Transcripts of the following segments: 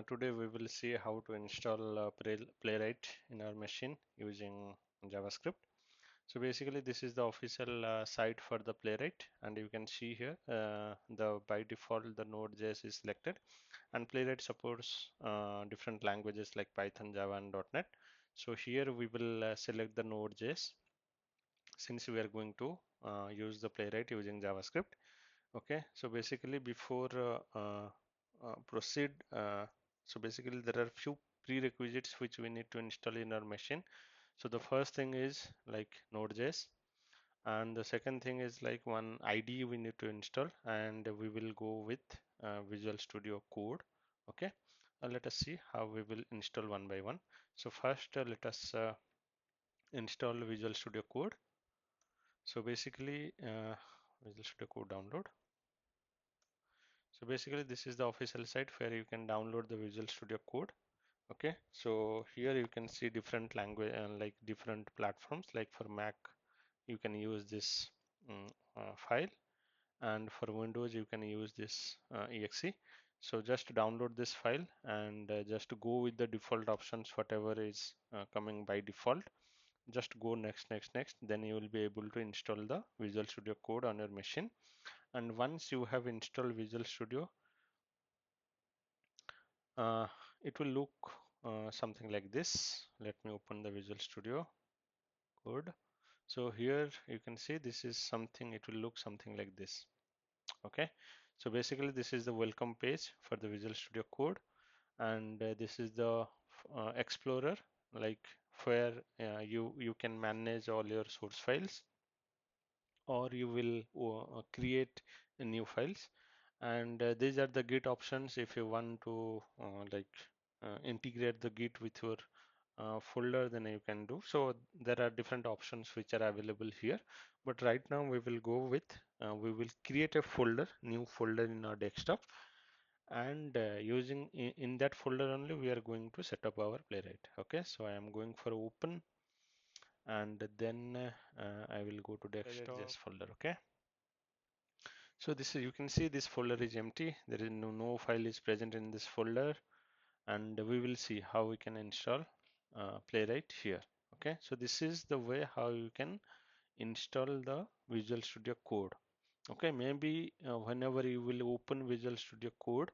Today we will see how to install Playwright in our machine using JavaScript. So basically this is the official site for the Playwright, and you can see here the by default the Node.js is selected, and Playwright supports different languages like Python, Java and .NET. So here we will select the Node.js since we are going to use the Playwright using JavaScript. Okay, so basically before proceed, so basically there are few prerequisites which we need to install in our machine. So the first thing is like Node.js, and the second thing is like one IDE we need to install, and we will go with Visual Studio Code. Okay, let us see how we will install one by one. So first let us install Visual Studio Code. So basically Visual Studio Code download. So basically this is the official site where you can download the Visual Studio Code. Okay, so here you can see different language like different platforms. Like for Mac you can use this file, and for Windows you can use this exe. So just download this file and just go with the default options, whatever is coming by default. Just go next, then you will be able to install the Visual Studio Code on your machine. And once you have installed Visual Studio, it will look something like this. Let me open the Visual Studio Code. So here you can see this is something, it will look something like this. Okay, so basically this is the welcome page for the Visual Studio Code, and this is the Explorer, like where you can manage all your source files, or you will create new files. And these are the Git options if you want to integrate the Git with your folder, then you can do. So there are different options which are available here, but right now we will go with we will create a folder, new folder in our desktop, and using in that folder only we are going to set up our Playwright. Okay, so I am going for open, and then I will go to desktop folder. Okay, so this is, you can see this folder is empty. There is no file is present in this folder, and we will see how we can install Playwright here. Okay, so this is the way how you can install the Visual Studio Code. Okay, maybe whenever you will open Visual Studio Code,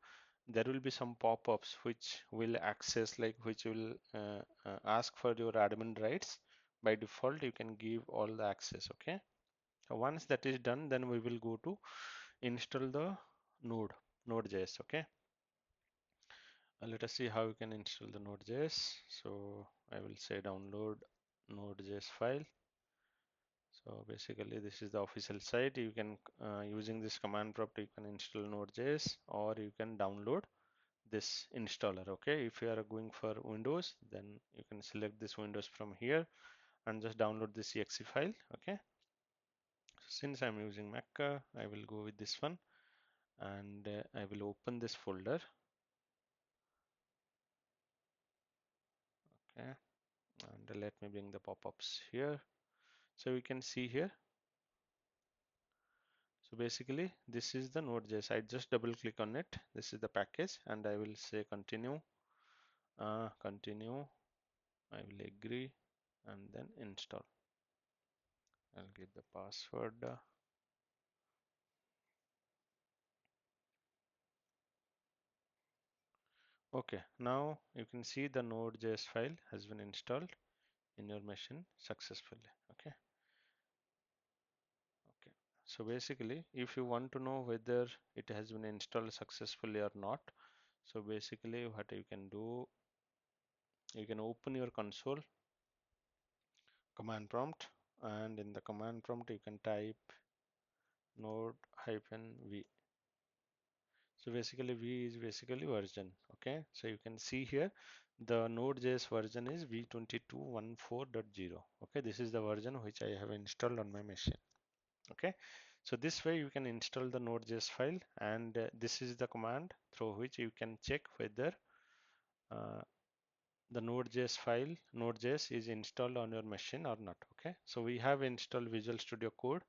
there will be some pop-ups which will access, like which will ask for your admin rights. By default you can give all the access. Okay, so once that is done, then we will go to install the Node.js. Okay, let us see how you can install the Node.js. So I will say download Node.js file. So basically this is the official site. You can using this command prompt you can install Node.js, or you can download this installer. Okay, if you are going for Windows, then you can select this Windows from here and just download this exe file. Okay, so since I'm using Mac, I will go with this one, and I will open this folder. Okay, and let me bring the pop-ups here. So we can see here. So basically this is the Node.js. I just double click on it. This is the package, and I will say continue, continue. I will agree, and then install. I'll give the password. Okay, now you can see the Node.js file has been installed in your machine successfully. Okay. Okay. So basically, if you want to know whether it has been installed successfully or not, so basically what you can do, you can open your console command prompt, and in the command prompt you can type node-v. So basically v is basically version. Okay, so you can see here the Node.js version is v22.14.0. Okay, this is the version which I have installed on my machine. Okay, so this way you can install the Node.js file, and this is the command through which you can check whether uh, the Node.js file Node.js is installed on your machine or not. Okay, so we have installed Visual Studio Code,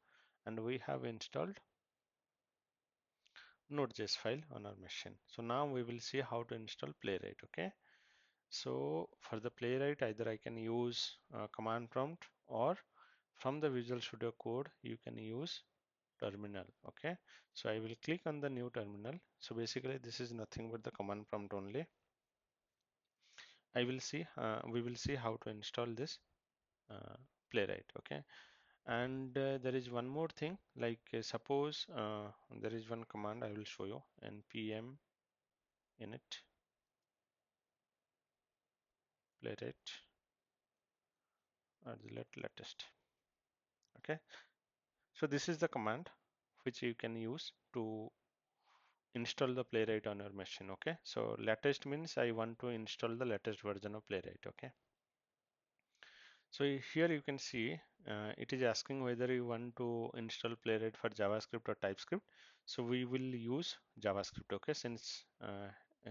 and we have installed Node.js file on our machine. So now we will see how to install Playwright. Okay, so for the Playwright, either I can use command prompt, or from the Visual Studio Code you can use terminal. Okay, so I will click on the new terminal. So basically this is nothing but the command prompt only. We will see how to install this Playwright. Okay, and there is one more thing, like suppose there is one command I will show you, npm init playwright latest. Okay, so this is the command which you can use to install the Playwright on your machine. Okay, so latest means I want to install the latest version of Playwright. Okay, so here you can see it is asking whether you want to install Playwright for JavaScript or TypeScript. So we will use JavaScript. Okay, since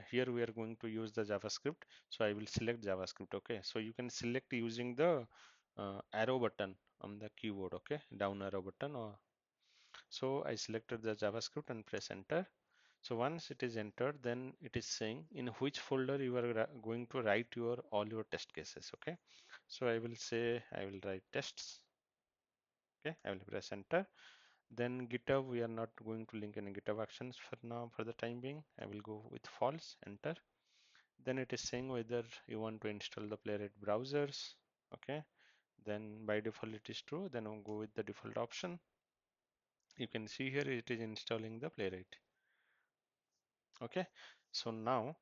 here we are going to use the JavaScript, so I will select JavaScript. Okay, so you can select using the arrow button on the keyboard. Okay, down arrow button. Or so I selected the JavaScript and press enter. So once it is entered, then it is saying in which folder you are going to write your all your test cases. Okay, so I will say I will write tests. Okay, I will press enter. Then GitHub, we are not going to link any GitHub actions for now. For the time being, I will go with false. Enter. Then it is saying whether you want to install the Playwright browsers. Okay, then by default it is true. Then I'll go with the default option. You can see here it is installing the Playwright. Okay, so now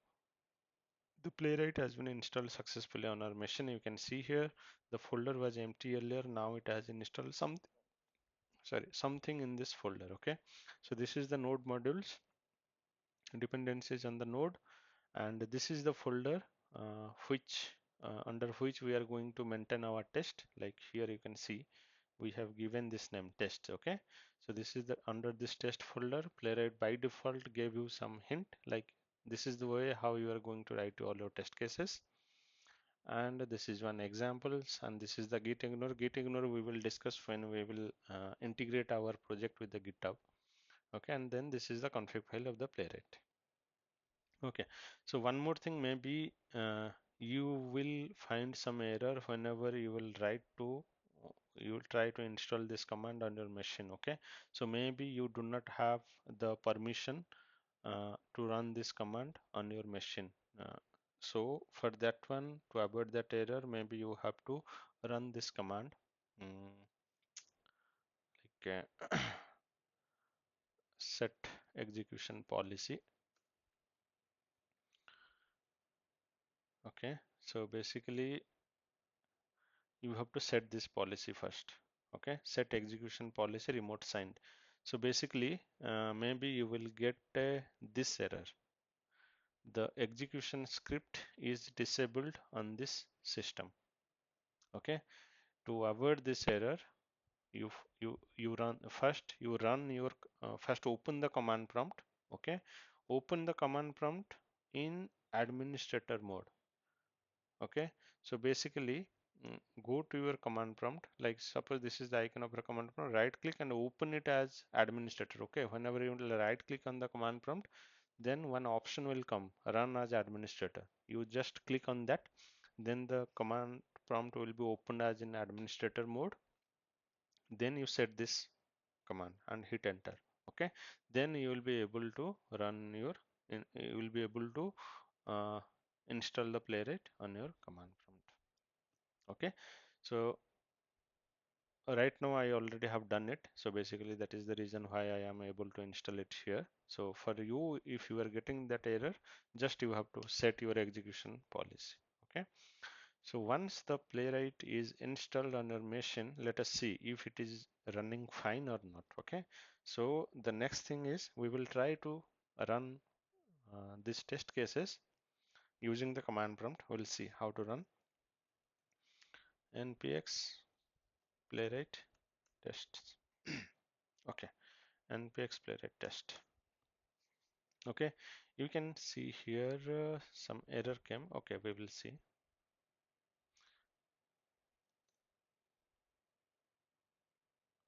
the Playwright has been installed successfully on our machine. You can see here the folder was empty earlier. Now it has installed something in this folder. Okay, so this is the node modules dependencies on the node, and this is the folder which under which we are going to maintain our test. Like here you can see we have given this name test. Okay, so this is the under this test folder. Playwright by default gave you some hint, like this is the way how you are going to write all your test cases. And this is one examples, and this is the git ignore. Git ignore we will discuss when we will integrate our project with the GitHub. Okay, and then this is the config file of the Playwright. Okay, so one more thing, maybe you will find some error whenever you will you will try to install this command on your machine. Okay, so maybe you do not have the permission to run this command on your machine. So for that one, to avoid that error, maybe you have to run this command, like set execution policy. Okay, so basically you have to set this policy first. Okay, set execution policy remote signed. So basically maybe you will get this error: the execution script is disabled on this system. Okay, to avoid this error, you run first, you run your first open the command prompt. Okay, open the command prompt in administrator mode. Okay, so basically go to your command prompt. Like suppose this is the icon of the command prompt, right click and open it as administrator. Okay, whenever you right click on the command prompt, then one option will come, run as administrator. You just click on that, then the command prompt will be opened as in administrator mode. Then you set this command and hit enter. Okay, then you will be able to run your you will be able to uh, install the Playwright on your command prompt. Okay, so right now I already have done it, so basically that is the reason why I am able to install it here. So for you, if you are getting that error, just you have to set your execution policy. Okay, so once the Playwright is installed on your machine, let us see if it is running fine or not. Okay, so the next thing is we will try to run these test cases using the command prompt. We'll see how to run npx playwright tests. Okay, npx playwright test. Okay, you can see here some error came. Okay, we will see.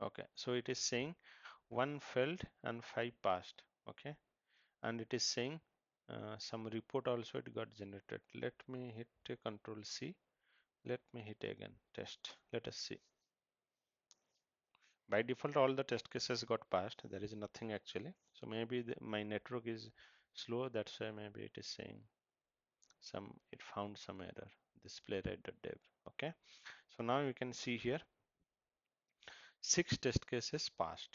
Okay, so it is saying 1 failed and 5 passed. Okay, and it is saying some report also it got generated. Let me hit Control C. Let me hit again test. Let us see. By default all the test cases got passed. There is nothing actually, so maybe my network is slow, that's why maybe it is saying it found some error, this playwright.dev. Okay, so now you can see here 6 test cases passed.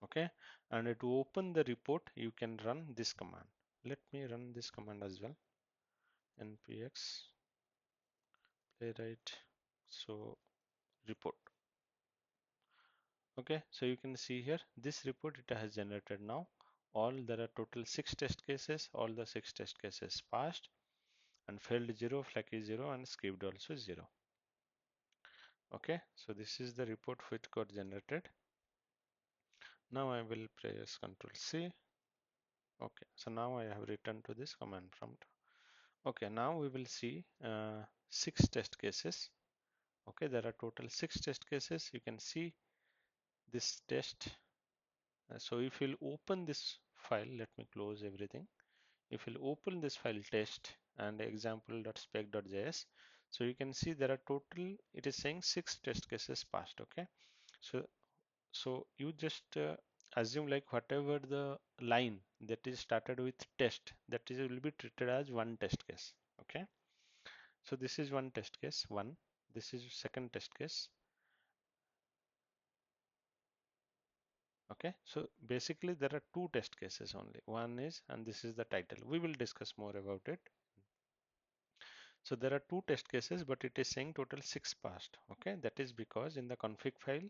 Okay, and to open the report you can run this command. Let me run this command as well. Npx playwright so report. Okay, so you can see here this report it has generated now. There are total 6 test cases. All the 6 test cases passed, and failed 0, flag is 0, and skipped also 0. Okay, so this is the report which got generated. Now I will press Ctrl C. Okay, so now I have returned to this command prompt. Okay, now we will see 6 test cases. Okay, there are total 6 test cases. You can see this test. So if you'll open this file, let me close everything. If you'll open this file test and example.spec.js, so you can see there are total, it is saying 6 test cases passed. Okay, so you just assume like whatever the line that is started with test, that is will be treated as one test case. Okay, so this is one test case 1, this is second test case. Okay, so basically there are 2 test cases only. One is, and this is the title. We will discuss more about it. So there are 2 test cases, but it is saying total 6 passed. Okay, that is because in the config file,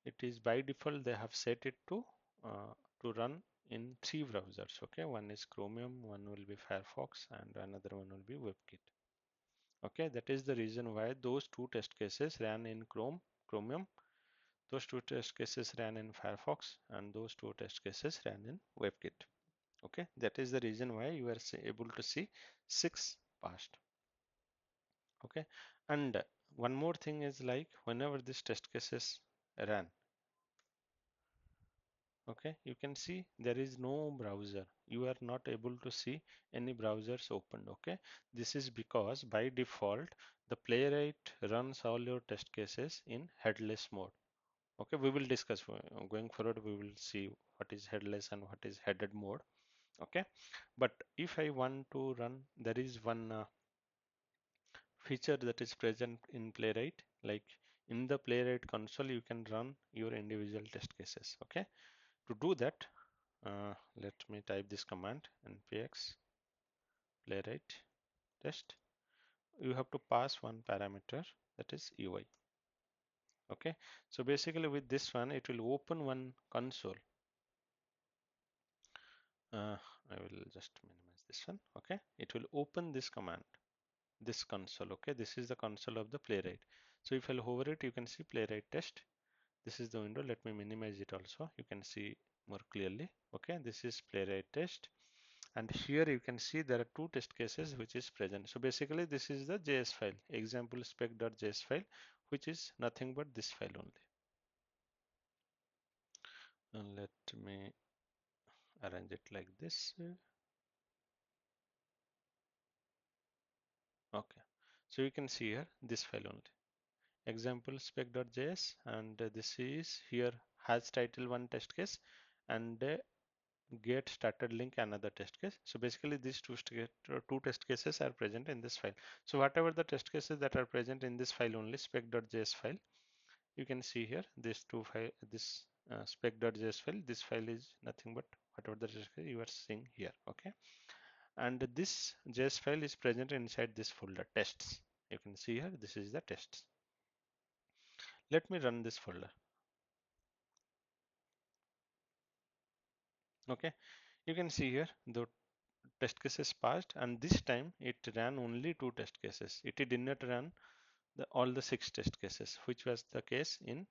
it is by default they have set it to run in 3 browsers. Okay, one is Chromium, one will be Firefox, and another one will be WebKit. Okay, that is the reason why those 2 test cases ran in Chromium, those 2 test cases ran in Firefox, and those 2 test cases ran in WebKit. Okay, that is the reason why you are able to see 6 passed. Okay, and one more thing is like whenever this test cases ran, okay, you can see there is no browser. You are not able to see any browsers opened. Okay, this is because by default the Playwright runs all your test cases in headless mode. Okay, we will discuss going forward. We will see what is headless and what is headed mode. Okay, but if I want to run, there is one feature that is present in Playwright. Like in the Playwright console, you can run your individual test cases. Okay, to do that, let me type this command npx playwright test. You have to pass one parameter, that is UI. Okay, so basically with this one, it will open one console. I will just minimize this one. Okay, it will open this command, this console. Okay, this is the console of the Playwright. So if I'll hover it, you can see Playwright test. This is the window. Let me minimize it also. You can see more clearly. Okay, this is Playwright test, and here you can see there are 2 test cases which is present. So basically this is the JS file, example spec.js file, which is nothing but this file only. And let me arrange it like this. Okay, so you can see here this file only, example spec.js, and this is here has title 1 test case, and get started link another test case. So basically these 2 test cases are present in this file. So whatever the test cases that are present in this file only, spec.js file, you can see here this spec.js file, this file is nothing but whatever the test case you are seeing here. Okay, and this JS file is present inside this folder tests. You can see here this is the tests. Let me run this folder. Okay, you can see here the test cases passed, and this time it ran only 2 test cases. It did not run all the 6 test cases, which was the case in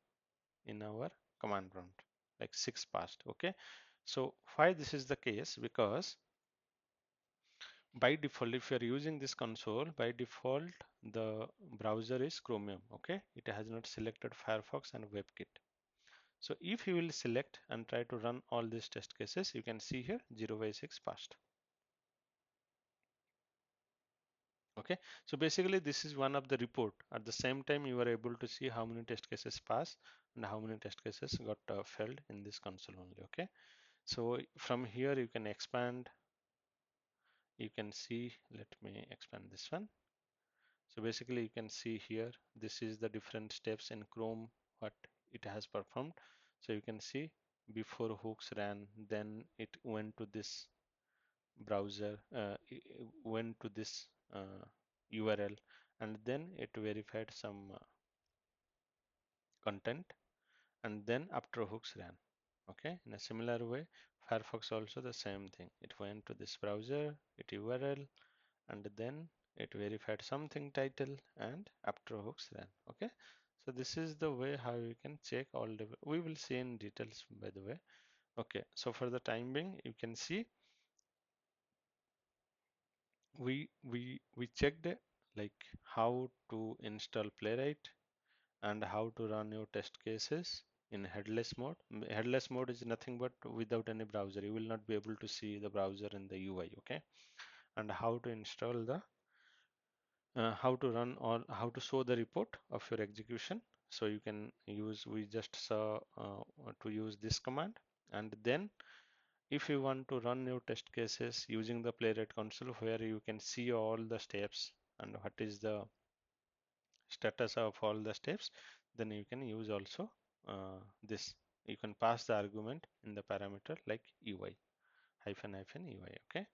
our command prompt, like 6 passed. Okay, so why this is the case? Because by default, if you are using this console, by default the browser is Chromium. Okay, it has not selected Firefox and WebKit. So if you will select and try to run all these test cases, you can see here 0 by 6 passed. Okay, so basically this is one of the report. At the same time, you are able to see how many test cases pass and how many test cases got failed in this console only. Okay, so from here you can expand. You can see, let me expand this one. So basically you can see here, this is the different steps in Chrome, what it has performed. So you can see before hooks ran, then it went to this browser, it went to this URL, and then it verified some content, and then after hooks ran. Okay, in a similar way, Firefox also the same thing. It went to this browser, it URL, and then it verified something title, and after hooks ran. Okay, so this is the way how you can check all the, we will see in details by the way. Okay, so for the time being, you can see we checked like how to install Playwright and how to run your test cases in headless mode. Headless mode is nothing but without any browser. You will not be able to see the browser in the UI. Okay, and how to install the how to run or how to show the report of your execution. So you can use, we just saw to use this command, and then if you want to run your test cases using the Playwright console where you can see all the steps and what is the status of all the steps, then you can use also this. You can pass the argument in the parameter like UI hyphen hyphen UI. Okay.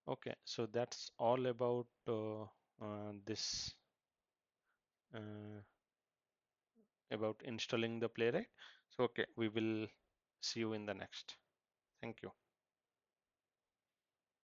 Okay. So that's all about this uh, about installing the Playwright. So okay, we will see you in the next. Thank you.